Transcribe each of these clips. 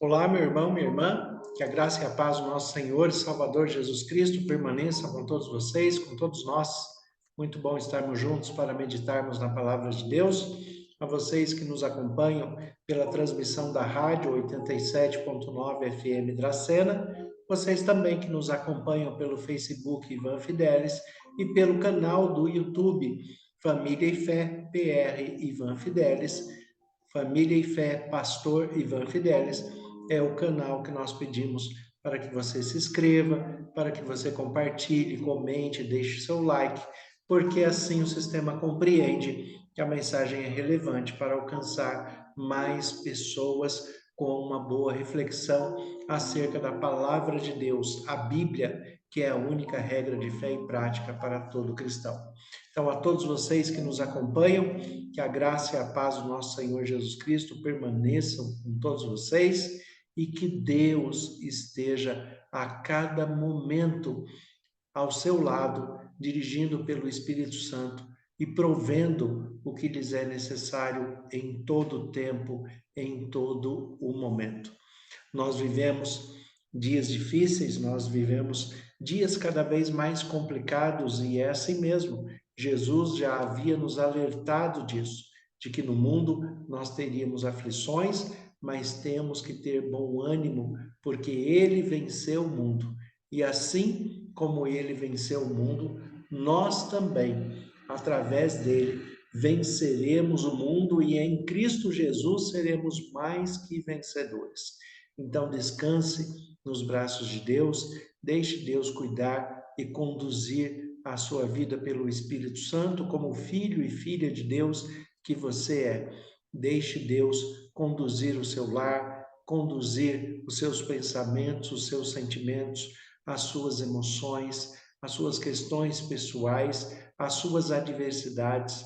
Olá, meu irmão, minha irmã, que a graça e a paz do nosso Senhor e Salvador Jesus Cristo permaneça com todos vocês, com todos nós. Muito bom estarmos juntos para meditarmos na palavra de Deus. A vocês que nos acompanham pela transmissão da rádio 87.9 FM Dracena, vocês também que nos acompanham pelo Facebook Ivan Fidelis e pelo canal do YouTube Família e Fé PR Ivan Fidelis, Família e Fé Pastor Ivan Fidelis é o canal que nós pedimos para que você se inscreva, para que você compartilhe, comente, deixe seu like, porque assim o sistema compreende que a mensagem é relevante para alcançar mais pessoas com uma boa reflexão acerca da palavra de Deus, a Bíblia, que é a única regra de fé e prática para todo cristão. Então, a todos vocês que nos acompanham, que a graça e a paz do nosso Senhor Jesus Cristo permaneçam com todos vocês e que Deus esteja a cada momento ao seu lado, dirigindo pelo Espírito Santo e provendo o que lhes é necessário em todo o tempo, em todo o momento. Nós vivemos dias difíceis, nós vivemos dias cada vez mais complicados e é assim mesmo. Jesus já havia nos alertado disso, de que no mundo nós teríamos aflições, mas temos que ter bom ânimo, porque ele venceu o mundo. E assim como ele venceu o mundo, nós também, através dele, venceremos o mundo e em Cristo Jesus seremos mais que vencedores. Então, descanse nos braços de Deus, deixe Deus cuidar e conduzir a sua vida pelo Espírito Santo, como filho e filha de Deus que você é. Deixe Deus conduzir o seu lar, conduzir os seus pensamentos, os seus sentimentos, as suas emoções, as suas questões pessoais, as suas adversidades.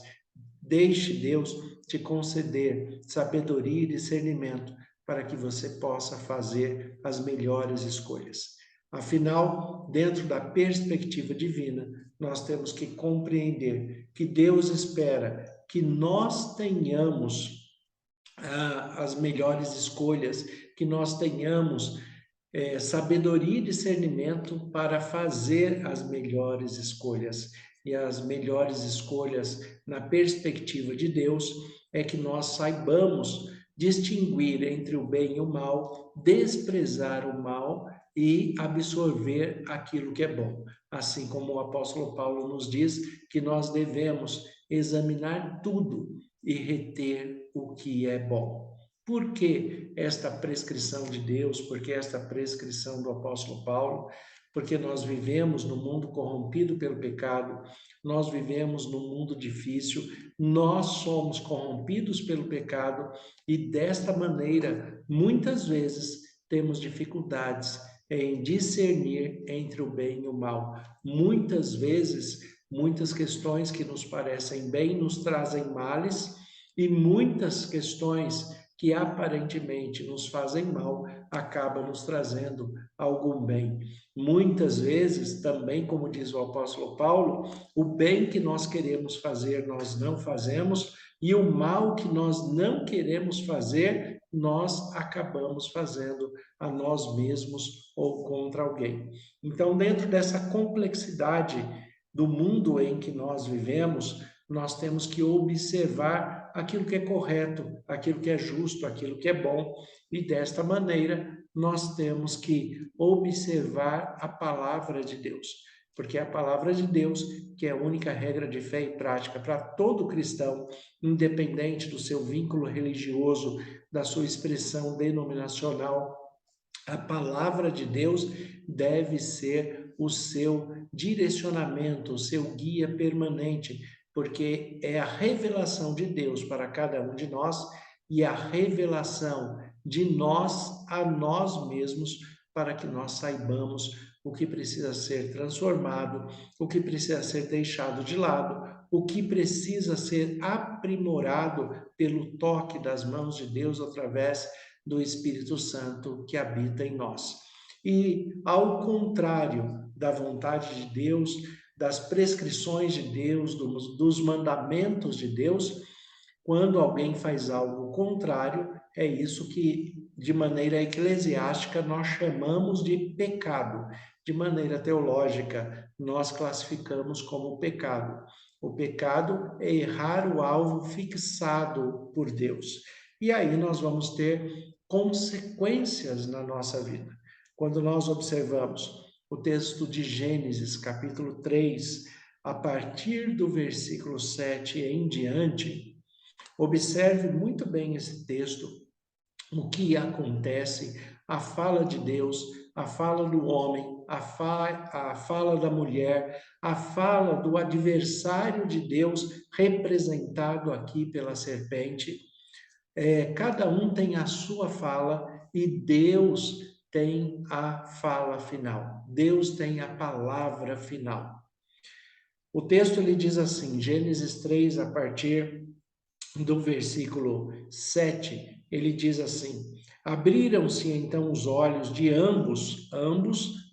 Deixe Deus te conceder sabedoria e discernimento para que você possa fazer as melhores escolhas. Afinal, dentro da perspectiva divina, nós temos que compreender que Deus espera que nós tenhamos as melhores escolhas, que nós tenhamos sabedoria e discernimento para fazer as melhores escolhas. E as melhores escolhas, na perspectiva de Deus, é que nós saibamos distinguir entre o bem e o mal, desprezar o mal e absorver aquilo que é bom. Assim como o apóstolo Paulo nos diz que nós devemos examinar tudo e reter o que é bom. Por que esta prescrição de Deus? Por que esta prescrição do apóstolo Paulo? Porque nós vivemos num mundo corrompido pelo pecado, nós vivemos num mundo difícil, nós somos corrompidos pelo pecado e desta maneira, muitas vezes, temos dificuldades em discernir entre o bem e o mal. Muitas vezes, muitas questões que nos parecem bem nos trazem males e muitas questões que aparentemente nos fazem mal, acaba nos trazendo algum bem. Muitas vezes, também, como diz o apóstolo Paulo, o bem que nós queremos fazer, nós não fazemos, e o mal que nós não queremos fazer, nós acabamos fazendo a nós mesmos ou contra alguém. Então, dentro dessa complexidade do mundo em que nós vivemos, nós temos que observar aquilo que é correto, aquilo que é justo, aquilo que é bom, e desta maneira nós temos que observar a palavra de Deus, porque é a palavra de Deus que é a única regra de fé e prática para todo cristão, independente do seu vínculo religioso, da sua expressão denominacional. A palavra de Deus deve ser o seu direcionamento, o seu guia permanente, porque é a revelação de Deus para cada um de nós e a revelação de nós a nós mesmos para que nós saibamos o que precisa ser transformado, o que precisa ser deixado de lado, o que precisa ser aprimorado pelo toque das mãos de Deus através do Espírito Santo que habita em nós. E, ao contrário da vontade de Deus, das prescrições de Deus, dos mandamentos de Deus, Quando alguém faz algo contrário, é isso que, de maneira eclesiástica, nós chamamos de pecado. De maneira teológica, nós classificamos como pecado. O pecado é errar o alvo fixado por Deus. E aí nós vamos ter consequências na nossa vida. Quando nós observamos o texto de Gênesis, capítulo 3, a partir do versículo 7 em diante, observe muito bem esse texto, o que acontece, a fala de Deus, a fala do homem, a fala da mulher, a fala do adversário de Deus, representado aqui pela serpente. Cada um tem a sua fala e Deus tem a fala final. Deus tem a palavra final. O texto ele diz assim, Gênesis 3, a partir do versículo 7, ele diz assim: abriram-se então os olhos de ambos,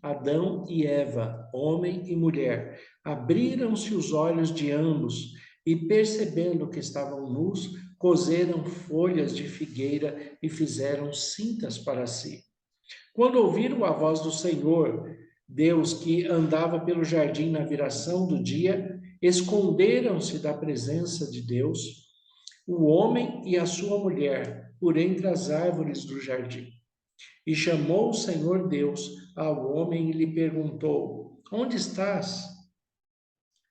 Adão e Eva, homem e mulher. Abriram-se os olhos de ambos e, percebendo que estavam nus, coseram folhas de figueira e fizeram cintas para si. Quando ouviram a voz do Senhor, Deus que andava pelo jardim na viração do dia, esconderam-se da presença de Deus, o homem e a sua mulher, por entre as árvores do jardim. E chamou o Senhor Deus ao homem e lhe perguntou: onde estás?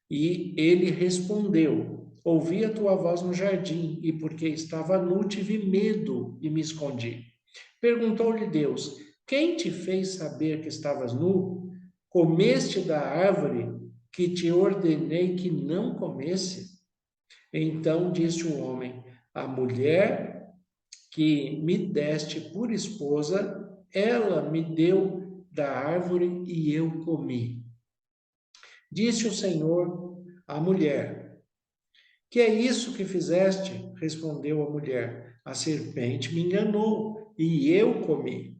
E ele respondeu: ouvi a tua voz no jardim, e porque estava nu, tive medo e me escondi. Perguntou-lhe Deus: quem te fez saber que estavas nu? Comeste da árvore que te ordenei que não comesse? Então disse o homem: a mulher que me deste por esposa, ela me deu da árvore e eu comi. Disse o Senhor à mulher: que é isso que fizeste? Respondeu a mulher: a serpente me enganou e eu comi.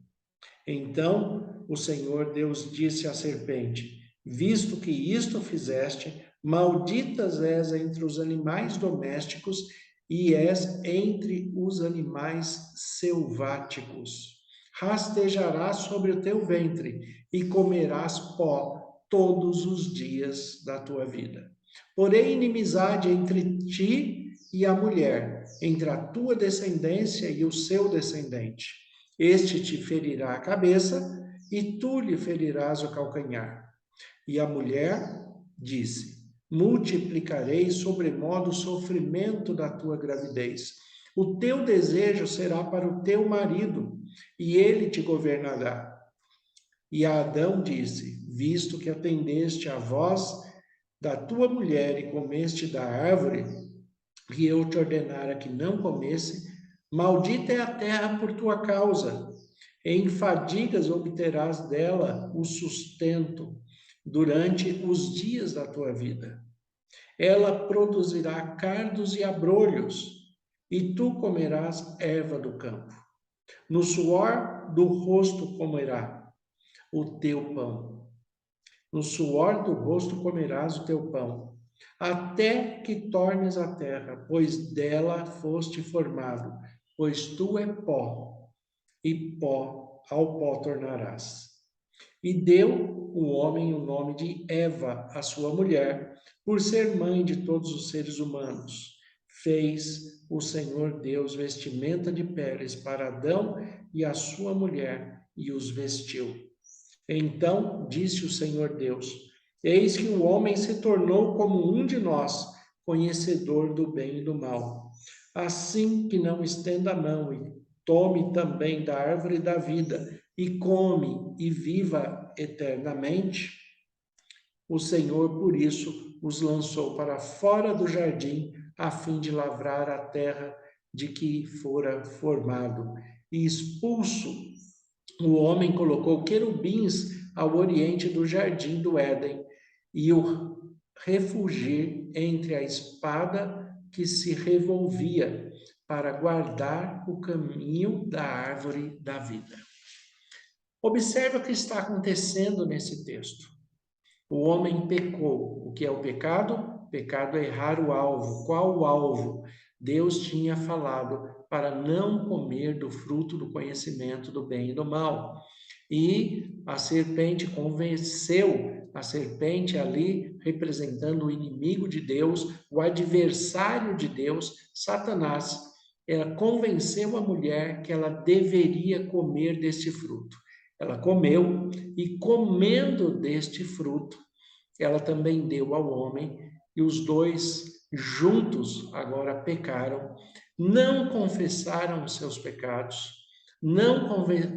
Então o Senhor Deus disse à serpente: visto que isto fizeste, malditas és entre os animais domésticos e és entre os animais selváticos. Rastejarás sobre o teu ventre e comerás pó todos os dias da tua vida. Porém, inimizade entre ti e a mulher, entre a tua descendência e o seu descendente. Este te ferirá a cabeça e tu lhe ferirás o calcanhar. E a mulher disse: multiplicarei sobremodo o sofrimento da tua gravidez. O teu desejo será para o teu marido, e ele te governará. E a Adão disse: visto que atendeste à voz da tua mulher e comeste da árvore que eu te ordenara que não comesse, maldita é a terra por tua causa. Em fadigas obterás dela o sustento durante os dias da tua vida. Ela produzirá cardos e abrolhos, e tu comerás erva do campo. No suor do rosto comerá o teu pão. No suor do rosto comerás o teu pão, até que tornes a terra, pois dela foste formado, pois tu é pó, e pó ao pó tornarás. E deu o homem o nome de Eva, a sua mulher, por ser mãe de todos os seres humanos. Fez o Senhor Deus vestimenta de peles para Adão e a sua mulher, e os vestiu. Então disse o Senhor Deus: eis que o homem se tornou como um de nós, conhecedor do bem e do mal. Assim que não estenda a mão e tome também da árvore da vida, e come e viva eternamente, o Senhor, por isso, os lançou para fora do jardim, a fim de lavrar a terra de que fora formado. E expulso, o homem colocou querubins ao oriente do jardim do Éden, e o refugir entre a espada que se revolvia, para guardar o caminho da árvore da vida. Observe o que está acontecendo nesse texto. O homem pecou. O que é o pecado? Pecado é errar o alvo. Qual o alvo? Deus tinha falado para não comer do fruto do conhecimento do bem e do mal. E a serpente convenceu, a serpente ali representando o inimigo de Deus, o adversário de Deus, Satanás, ela convenceu a mulher que ela deveria comer deste fruto. Ela comeu e, comendo deste fruto, ela também deu ao homem, e os dois juntos agora pecaram, não confessaram os seus pecados, não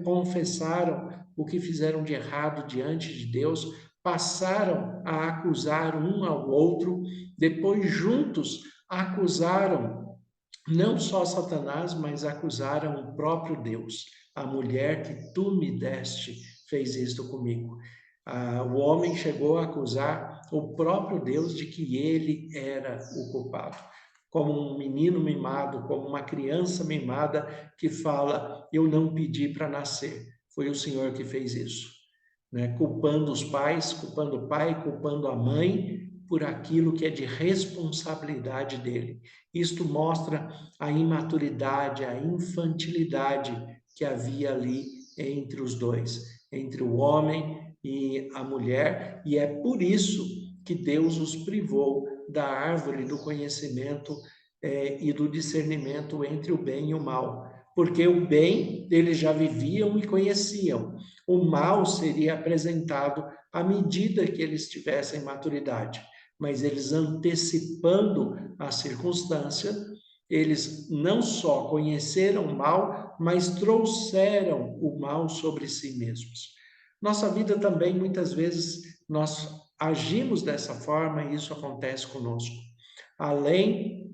confessaram o que fizeram de errado diante de Deus, passaram a acusar um ao outro, depois juntos acusaram não só Satanás, mas acusaram o próprio Deus. A mulher que tu me deste fez isto comigo. O homem chegou a acusar o próprio Deus de que ele era o culpado. Como um menino mimado, como uma criança mimada que fala: eu não pedi para nascer, foi o Senhor que fez isso. Né? Culpando os pais, culpando o pai, culpando a mãe por aquilo que é de responsabilidade dele. Isto mostra a imaturidade, a infantilidade que havia ali entre os dois, entre o homem e a mulher, e é por isso que Deus os privou da árvore do conhecimento e do discernimento entre o bem e o mal. Porque o bem eles já viviam e conheciam, o mal seria apresentado à medida que eles tivessem maturidade. Mas eles, antecipando a circunstância, eles não só conheceram o mal, mas trouxeram o mal sobre si mesmos. Nossa vida também, muitas vezes, nós agimos dessa forma e isso acontece conosco. Além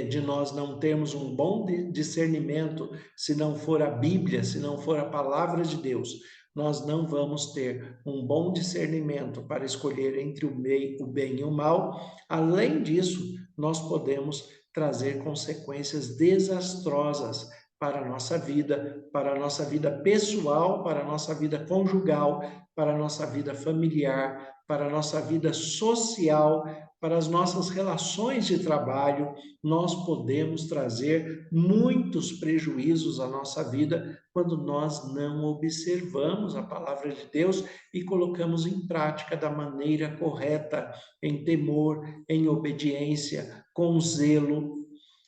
de nós não termos um bom discernimento, se não for a Bíblia, se não for a palavra de Deus, nós não vamos ter um bom discernimento para escolher entre o bem e o mal. Além disso, nós podemos trazer consequências desastrosas para a nossa vida pessoal, para a nossa vida conjugal, para a nossa vida familiar, para a nossa vida social, para as nossas relações de trabalho. Nós podemos trazer muitos prejuízos à nossa vida quando nós não observamos a palavra de Deus e colocamos em prática da maneira correta, em temor, em obediência, com zelo,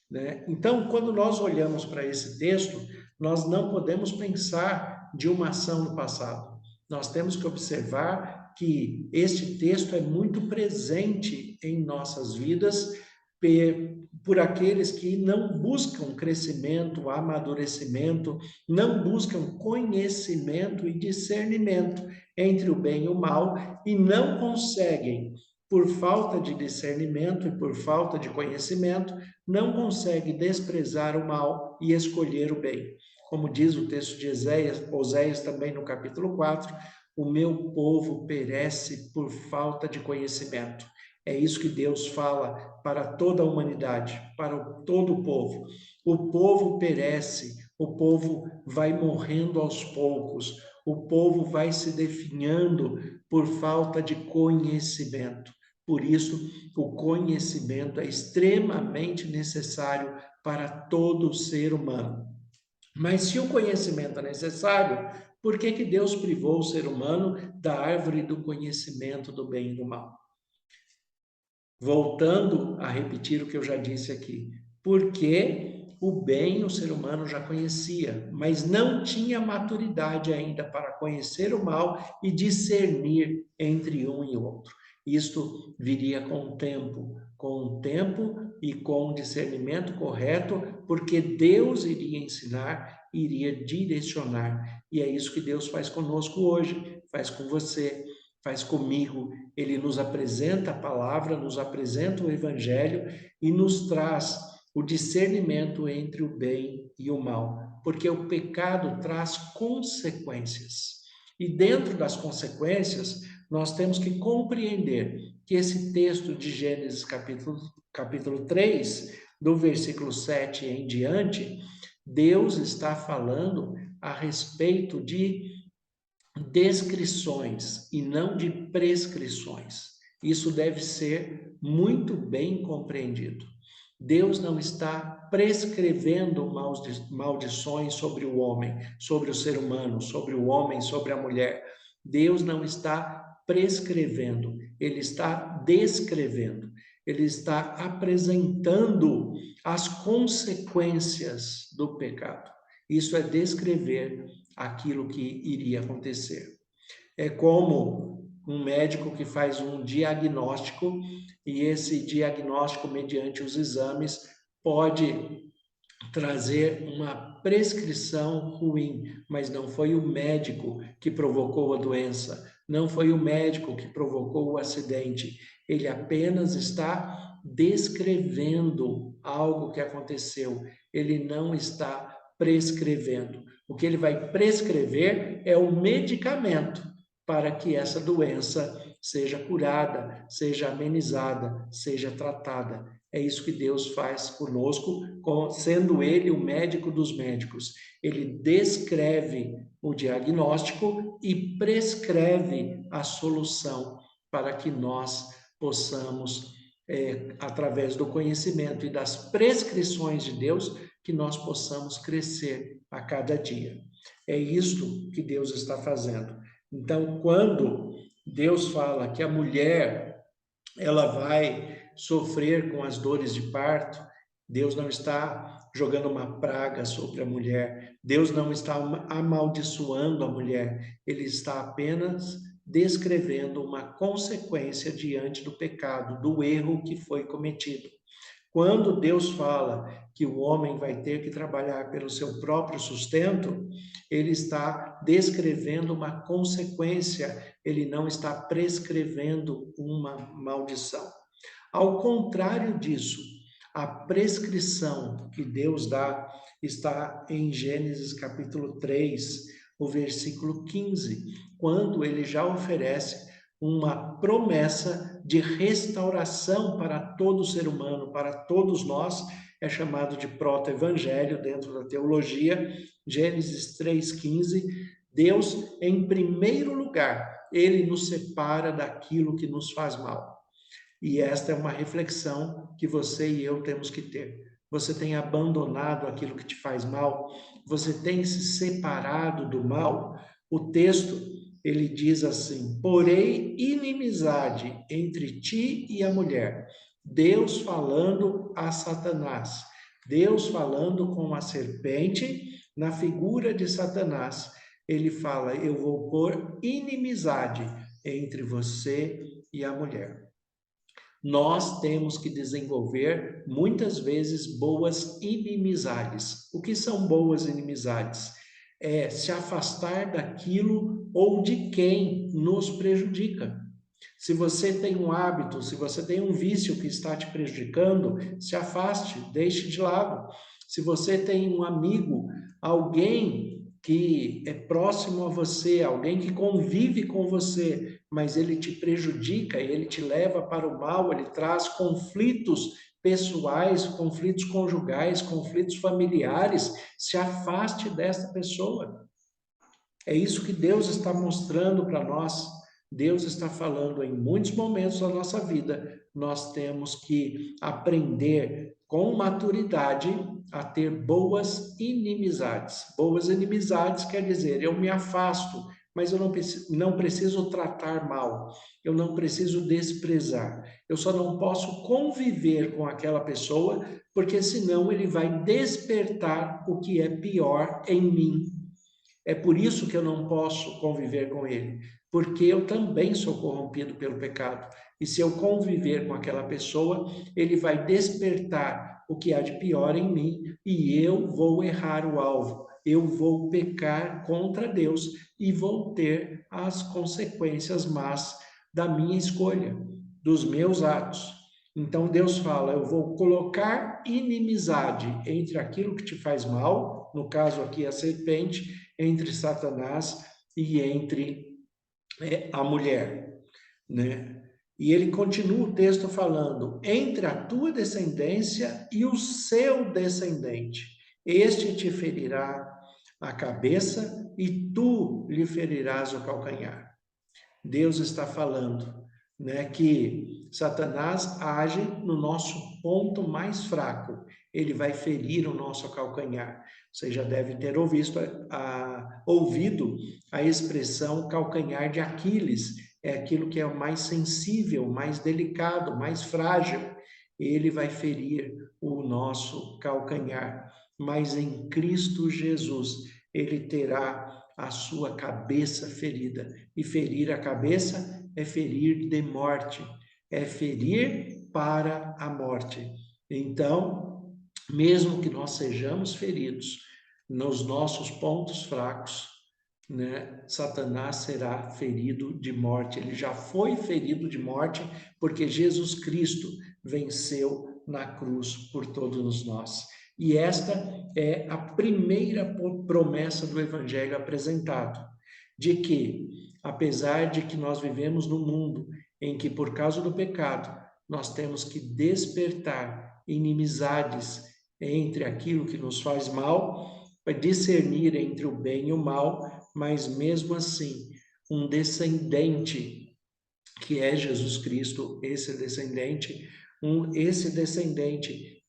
né? Então, quando nós olhamos para esse texto, nós não podemos pensar de uma ação no passado. Nós temos que observar que este texto é muito presente em nossas vidas por aqueles que não buscam crescimento, amadurecimento, não buscam conhecimento e discernimento entre o bem e o mal e não conseguem, por falta de discernimento e por falta de conhecimento, não consegue desprezar o mal e escolher o bem. Como diz o texto de Oséias também no capítulo 4, o meu povo perece por falta de conhecimento. É isso que Deus fala para toda a humanidade, para todo o povo. O povo perece, o povo vai morrendo aos poucos, o povo vai se definhando por falta de conhecimento. Por isso, o conhecimento é extremamente necessário para todo ser humano. Mas se o conhecimento é necessário, por que Deus privou o ser humano da árvore do conhecimento do bem e do mal? Voltando a repetir o que eu já disse aqui, porque o bem o ser humano já conhecia, mas não tinha maturidade ainda para conhecer o mal e discernir entre um e outro. Isto viria com o tempo e com o discernimento correto, porque Deus iria ensinar, iria direcionar. E é isso que Deus faz conosco hoje, faz com você, faz comigo. Ele nos apresenta a palavra, nos apresenta o evangelho e nos traz o discernimento entre o bem e o mal, porque o pecado traz consequências. E dentro das consequências, nós temos que compreender que esse texto de Gênesis capítulo 3, do versículo 7 em diante, Deus está falando a respeito de descrições e não de prescrições. Isso deve ser muito bem compreendido. Deus não está prescrevendo maldições sobre o homem, sobre o ser humano, sobre o homem, sobre a mulher. Deus não está prescrevendo, ele está descrevendo, ele está apresentando as consequências do pecado. Isso é descrever aquilo que iria acontecer. É como um médico que faz um diagnóstico e esse diagnóstico, mediante os exames, pode trazer uma prescrição ruim, mas não foi o médico que provocou a doença, não foi o médico que provocou o acidente, ele apenas está descrevendo algo que aconteceu, ele não está prescrevendo. O que ele vai prescrever é o medicamento para que essa doença seja curada, seja amenizada, seja tratada. É isso que Deus faz conosco, sendo Ele o médico dos médicos. Ele descreve o diagnóstico e prescreve a solução para que nós possamos, através do conhecimento e das prescrições de Deus, que nós possamos crescer a cada dia. É isto que Deus está fazendo. Então, quando Deus fala que a mulher ela vai sofrer com as dores de parto, Deus não está jogando uma praga sobre a mulher, Deus não está amaldiçoando a mulher, ele está apenas descrevendo uma consequência diante do pecado, do erro que foi cometido. Quando Deus fala que o homem vai ter que trabalhar pelo seu próprio sustento, ele está descrevendo uma consequência, ele não está prescrevendo uma maldição. Ao contrário disso, a prescrição que Deus dá está em Gênesis capítulo 3, o versículo 15, quando ele já oferece uma promessa de restauração para todo ser humano, para todos nós, é chamado de proto-evangelho dentro da teologia, Gênesis 3,15, Deus, em primeiro lugar, ele nos separa daquilo que nos faz mal. E esta é uma reflexão que você e eu temos que ter. Você tem abandonado aquilo que te faz mal? Você tem se separado do mal? O texto, ele diz assim: porém, inimizade entre ti e a mulher. Deus falando a Satanás. Deus falando com a serpente na figura de Satanás. Ele fala: eu vou pôr inimizade entre você e a mulher. Nós temos que desenvolver, muitas vezes, boas inimizades. O que são boas inimizades? É se afastar daquilo ou de quem nos prejudica. Se você tem um hábito, se você tem um vício que está te prejudicando, se afaste, deixe de lado. Se você tem um amigo, alguém que é próximo a você, alguém que convive com você, mas ele te prejudica, ele te leva para o mal, ele traz conflitos pessoais, conflitos conjugais, conflitos familiares, se afaste dessa pessoa. É isso que Deus está mostrando para nós. Deus está falando em muitos momentos da nossa vida. Nós temos que aprender com maturidade a ter boas inimizades. Boas inimizades quer dizer, eu me afasto, mas eu não preciso tratar mal, eu não preciso desprezar. Eu só não posso conviver com aquela pessoa, porque senão ele vai despertar o que é pior em mim. É por isso que eu não posso conviver com ele, porque eu também sou corrompido pelo pecado. E se eu conviver com aquela pessoa, ele vai despertar o que há de pior em mim e eu vou errar o alvo. Eu vou pecar contra Deus e vou ter as consequências más da minha escolha, dos meus atos. Então Deus fala: eu vou colocar inimizade entre aquilo que te faz mal, no caso aqui a serpente, entre Satanás e entre a mulher, né? E ele continua o texto falando: entre a tua descendência e o seu descendente, este te ferirá a cabeça e tu lhe ferirás o calcanhar. Deus está falando: né, que Satanás age no nosso ponto mais fraco. Ele vai ferir o nosso calcanhar. Você já deve ter ouvido a expressão calcanhar de Aquiles. É aquilo que é o mais sensível, mais delicado, mais frágil. Ele vai ferir o nosso calcanhar. Mas em Cristo Jesus, ele terá a sua cabeça ferida. E ferir a cabeça é ferir de morte, é ferir para a morte. Então, mesmo que nós sejamos feridos nos nossos pontos fracos, né, Satanás será ferido de morte. Ele já foi ferido de morte porque Jesus Cristo venceu na cruz por todos nós. E esta é a primeira promessa do Evangelho apresentado, de que, apesar de que nós vivemos num mundo em que, por causa do pecado, nós temos que despertar inimizades entre aquilo que nos faz mal, para discernir entre o bem e o mal, mas mesmo assim, um descendente, que é Jesus Cristo, esse descendente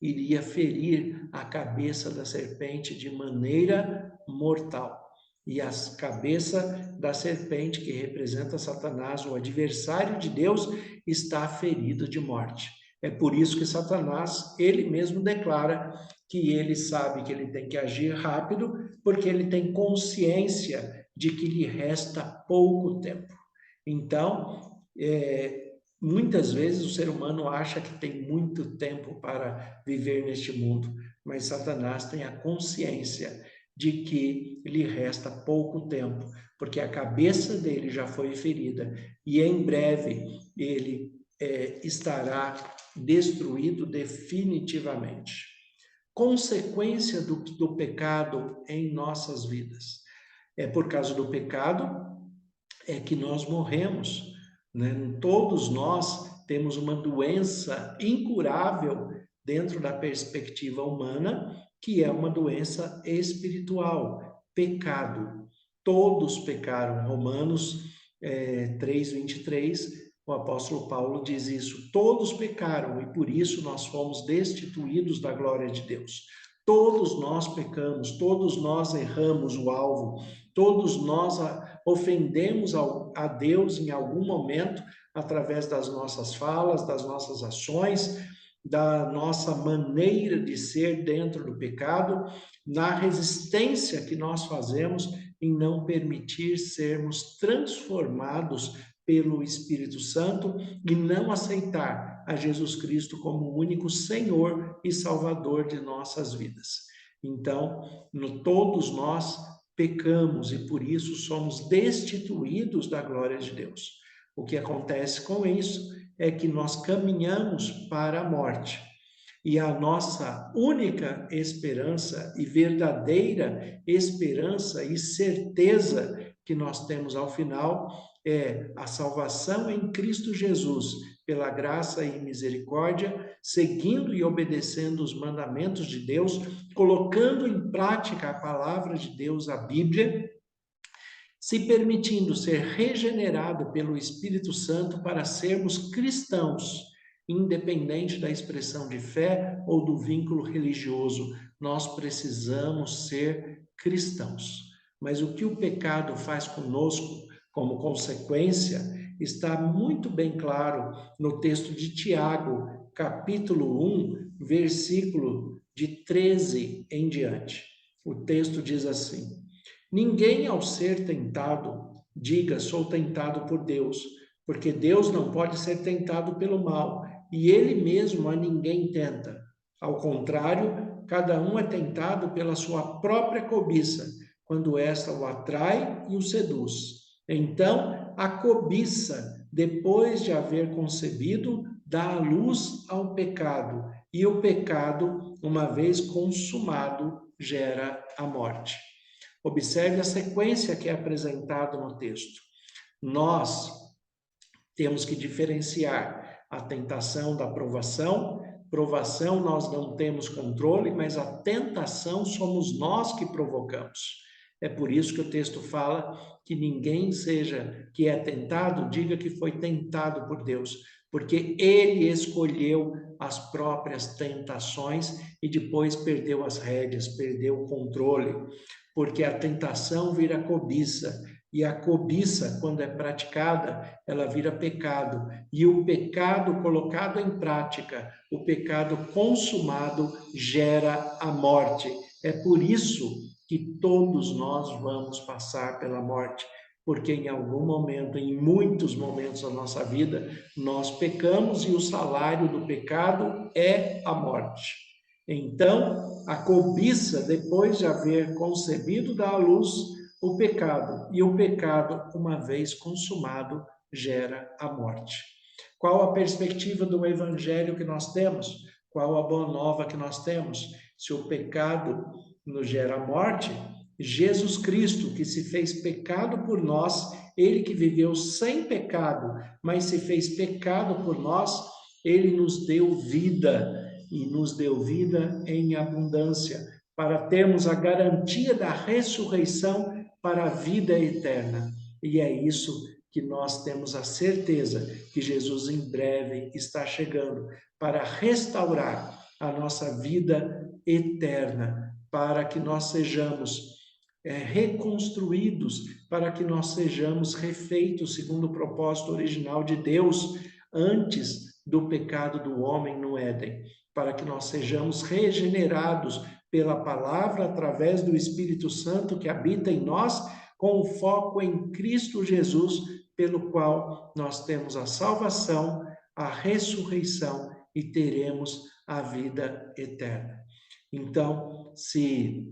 iria ferir a cabeça da serpente de maneira mortal. E a cabeça da serpente, que representa Satanás, o adversário de Deus, está ferido de morte. É por isso que Satanás, ele mesmo declara que ele sabe que ele tem que agir rápido, porque ele tem consciência de que lhe resta pouco tempo. Então, muitas vezes o ser humano acha que tem muito tempo para viver neste mundo, mas Satanás tem a consciência de que lhe resta pouco tempo, porque a cabeça dele já foi ferida e em breve ele estará destruído definitivamente. Consequência do pecado em nossas vidas. É por causa do pecado é que nós morremos, né? Todos nós temos uma doença incurável dentro da perspectiva humana, que é uma doença espiritual, pecado. Todos pecaram. Romanos 3:23, o apóstolo Paulo diz isso. Todos pecaram e por isso nós fomos destituídos da glória de Deus. Todos nós pecamos, todos nós erramos o alvo, todos nós ofendemos a Deus em algum momento, através das nossas falas, das nossas ações, da nossa maneira de ser dentro do pecado, na resistência que nós fazemos em não permitir sermos transformados pelo Espírito Santo e não aceitar a Jesus Cristo como o único Senhor e Salvador de nossas vidas. Então, todos nós pecamos e por isso somos destituídos da glória de Deus. O que acontece com isso é que nós caminhamos para a morte. E a nossa única esperança e verdadeira esperança e certeza que nós temos ao final é a salvação em Cristo Jesus, pela graça e misericórdia, seguindo e obedecendo os mandamentos de Deus, colocando em prática a palavra de Deus, a Bíblia, se permitindo ser regenerado pelo Espírito Santo para sermos cristãos, independente da expressão de fé ou do vínculo religioso. Nós precisamos ser cristãos. Mas o que o pecado faz conosco como consequência está muito bem claro no texto de Tiago, capítulo 1, versículo de 13 em diante. O texto diz assim: ninguém, ao ser tentado, diga, sou tentado por Deus, porque Deus não pode ser tentado pelo mal, e ele mesmo a ninguém tenta. Ao contrário, cada um é tentado pela sua própria cobiça, quando esta o atrai e o seduz. Então, a cobiça, depois de haver concebido, dá a luz ao pecado, e o pecado, uma vez consumado, gera a morte. Observe a sequência que é apresentada no texto. Nós temos que diferenciar a tentação da provação. Provação nós não temos controle, mas a tentação somos nós que provocamos. É por isso que o texto fala que ninguém seja que é tentado, diga que foi tentado por Deus, porque ele escolheu as próprias tentações e depois perdeu as rédeas, perdeu o controle, porque a tentação vira cobiça, e a cobiça, quando é praticada, ela vira pecado, e o pecado colocado em prática, o pecado consumado, gera a morte. É por isso que todos nós vamos passar pela morte, porque em algum momento, em muitos momentos da nossa vida, nós pecamos e o salário do pecado é a morte. Então, a cobiça, depois de haver concebido, dá à luz o pecado, e o pecado, uma vez consumado, gera a morte. Qual a perspectiva do evangelho que nós temos? Qual a boa nova que nós temos? Se o pecado nos gera morte, Jesus Cristo, que se fez pecado por nós, ele que viveu sem pecado, mas se fez pecado por nós, ele nos deu vida, e nos deu vida em abundância, para termos a garantia da ressurreição para a vida eterna. E é isso que nós temos a certeza que Jesus em breve está chegando para restaurar a nossa vida eterna, para que nós sejamos reconstruídos, para que nós sejamos refeitos segundo o propósito original de Deus antes do pecado do homem no Éden, para que nós sejamos regenerados pela palavra através do Espírito Santo que habita em nós, com o foco em Cristo Jesus, pelo qual nós temos a salvação, a ressurreição e teremos a vida eterna. Então, se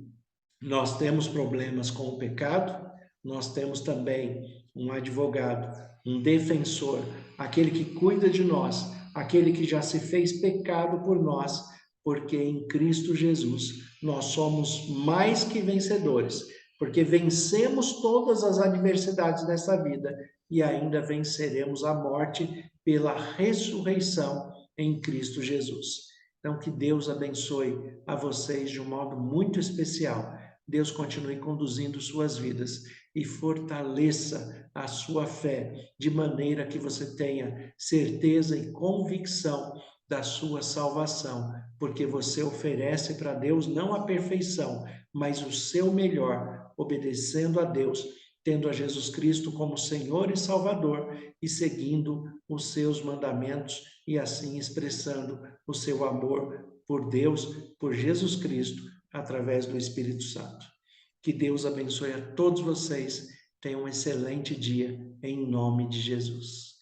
nós temos problemas com o pecado, nós temos também um advogado, um defensor, aquele que cuida de nós, aquele que já se fez pecado por nós, porque em Cristo Jesus nós somos mais que vencedores, porque vencemos todas as adversidades dessa vida e ainda venceremos a morte pela ressurreição em Cristo Jesus. Então, que Deus abençoe a vocês de um modo muito especial. Deus continue conduzindo suas vidas e fortaleça a sua fé, de maneira que você tenha certeza e convicção da sua salvação, porque você oferece para Deus não a perfeição, mas o seu melhor, obedecendo a Deus, tendo a Jesus Cristo como Senhor e Salvador e seguindo os seus mandamentos e assim expressando o seu amor por Deus, por Jesus Cristo, através do Espírito Santo. Que Deus abençoe a todos vocês. Tenham um excelente dia, em nome de Jesus.